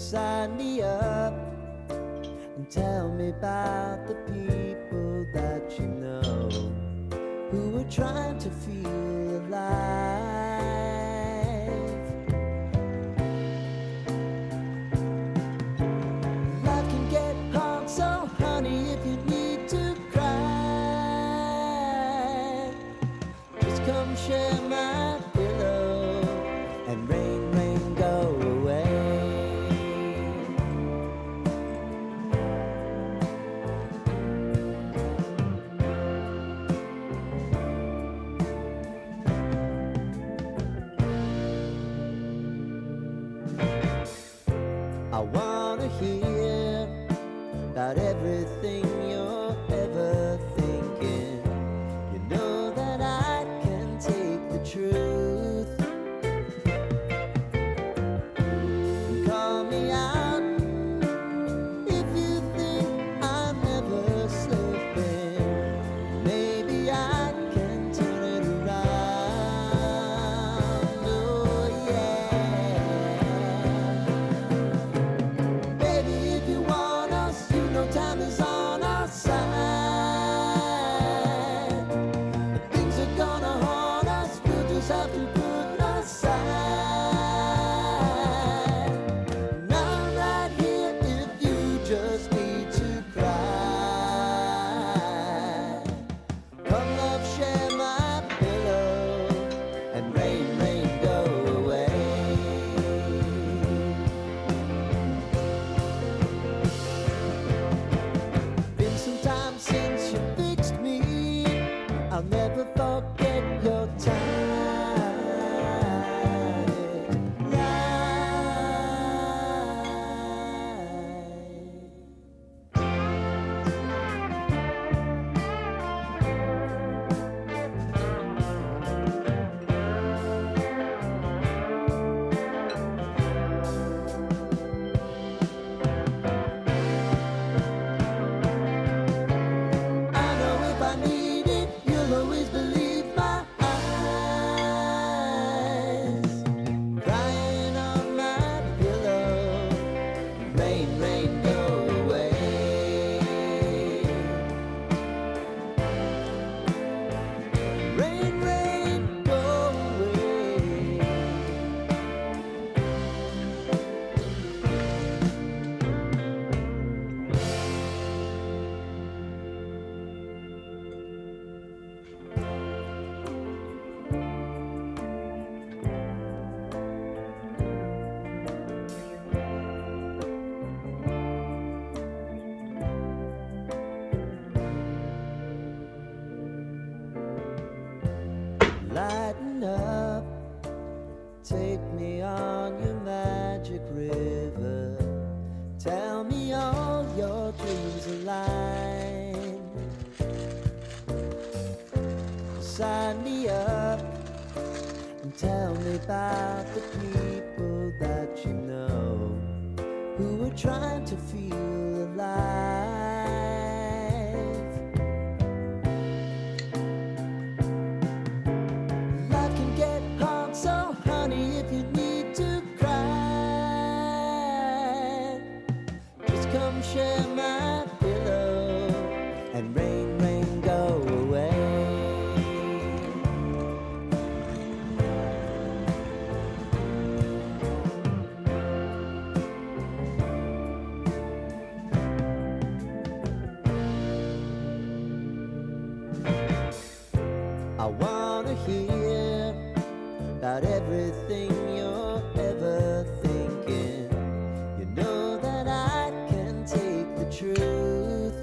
Sign me up and tell me about the people that you know who are trying to feel alive. Life can get hard, so honey, if you need to cry, just come share my pillow and rain, rain, go away. I wanna hear about everything you're ever thinking. You know that I can take the truth. And call me out if you think I'm never slipping. Maybe I can turn it around. Oh yeah. Baby, if you want us, you know time is on our side. If things are gonna haunt us, we'll just have to put aside. And I'm right here if you just need to cry. Come love, share my pillow, and rain, rain, go away. Been some time since you fixed me. I'll never forget your time. I know if I need it, you'll always believe my eyes. Crying on my pillow, rain, rain, go away. Rain, rain, go away. Lighten up, take me on your magic river. Tell me all your dreams align. Sign me up and tell me about the people that you know who are trying to feel alive. Life can get hard, so honey, if you need to cry, just come share my pillow and rain, rain, go away. I wanna hear about everything you're ever thinking. You know that I can take the truth.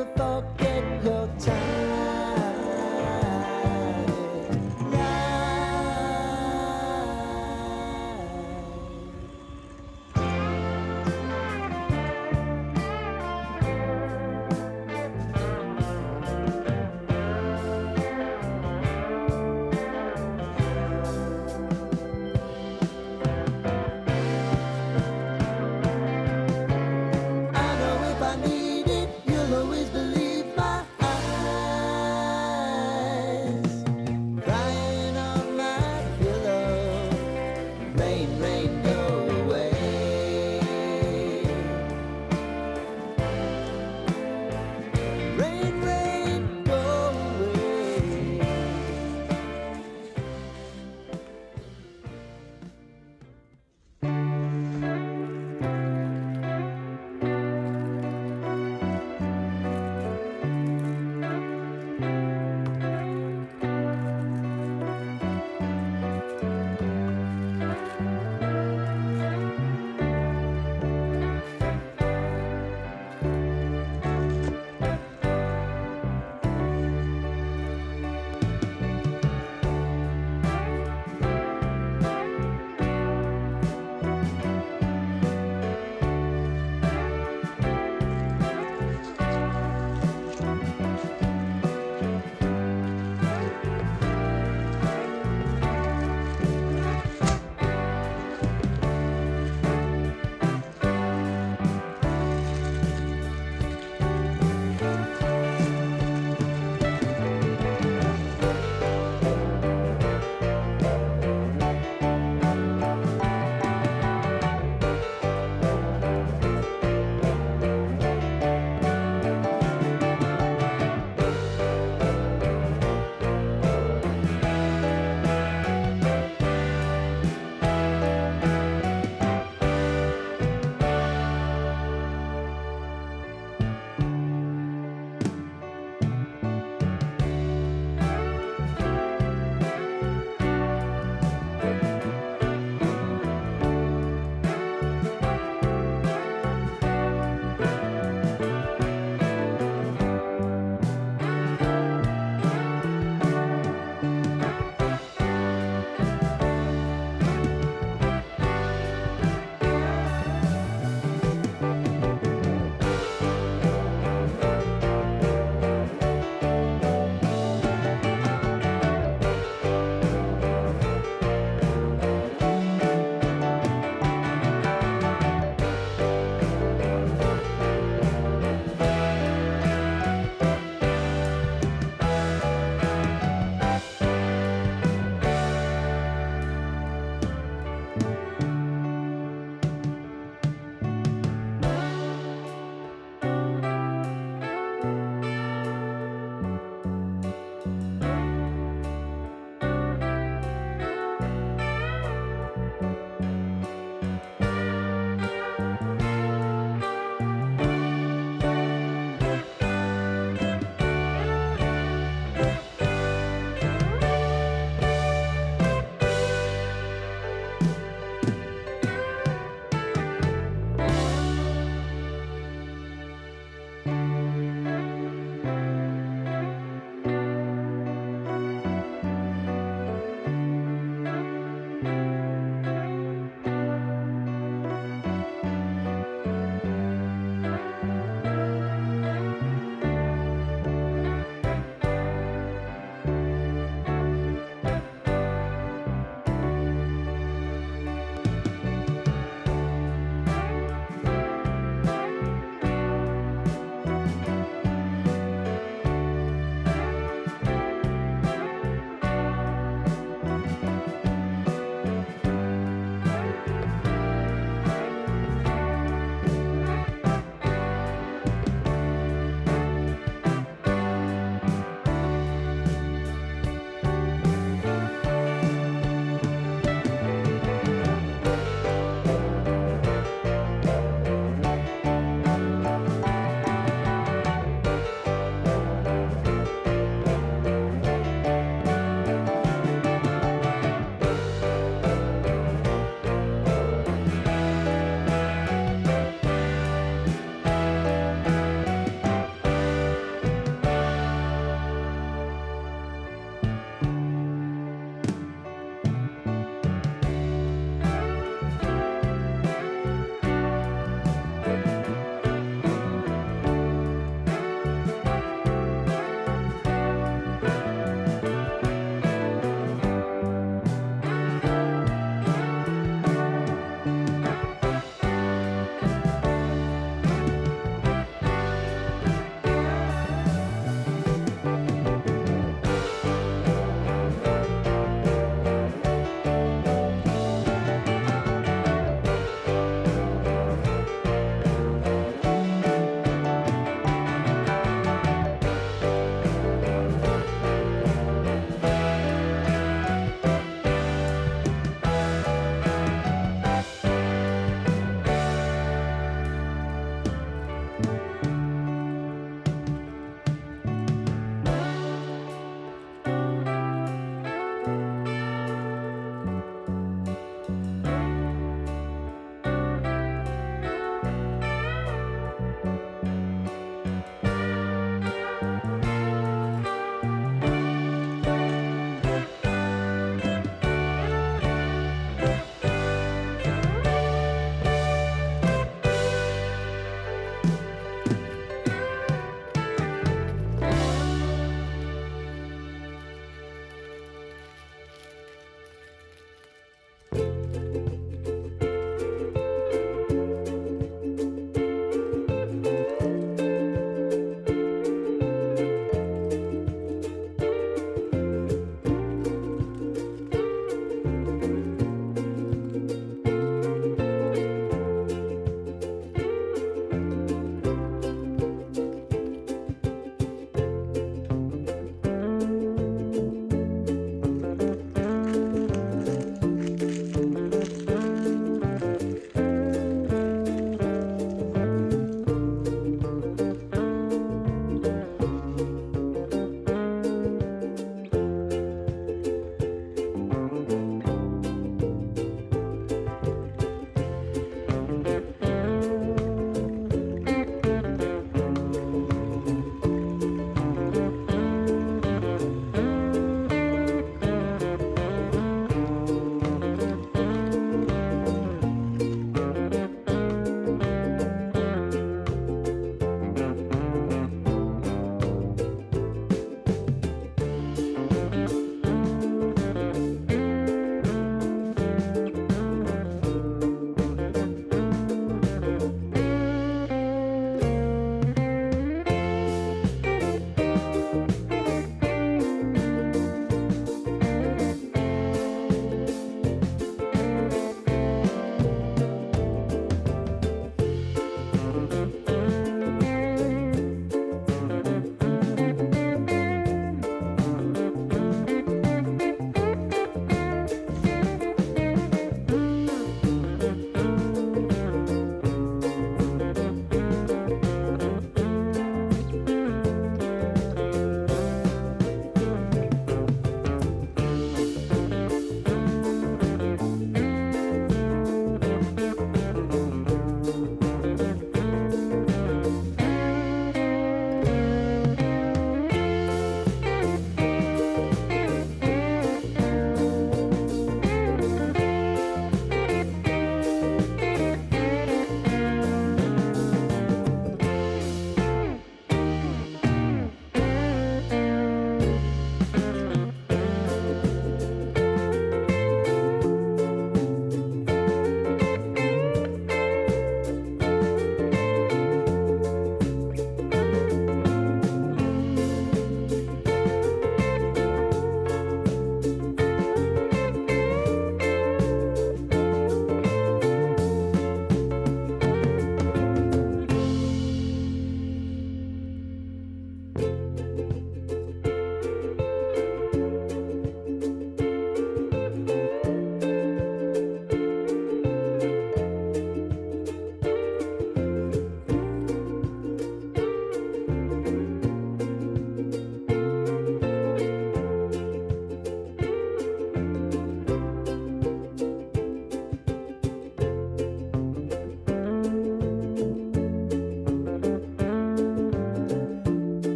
never forget.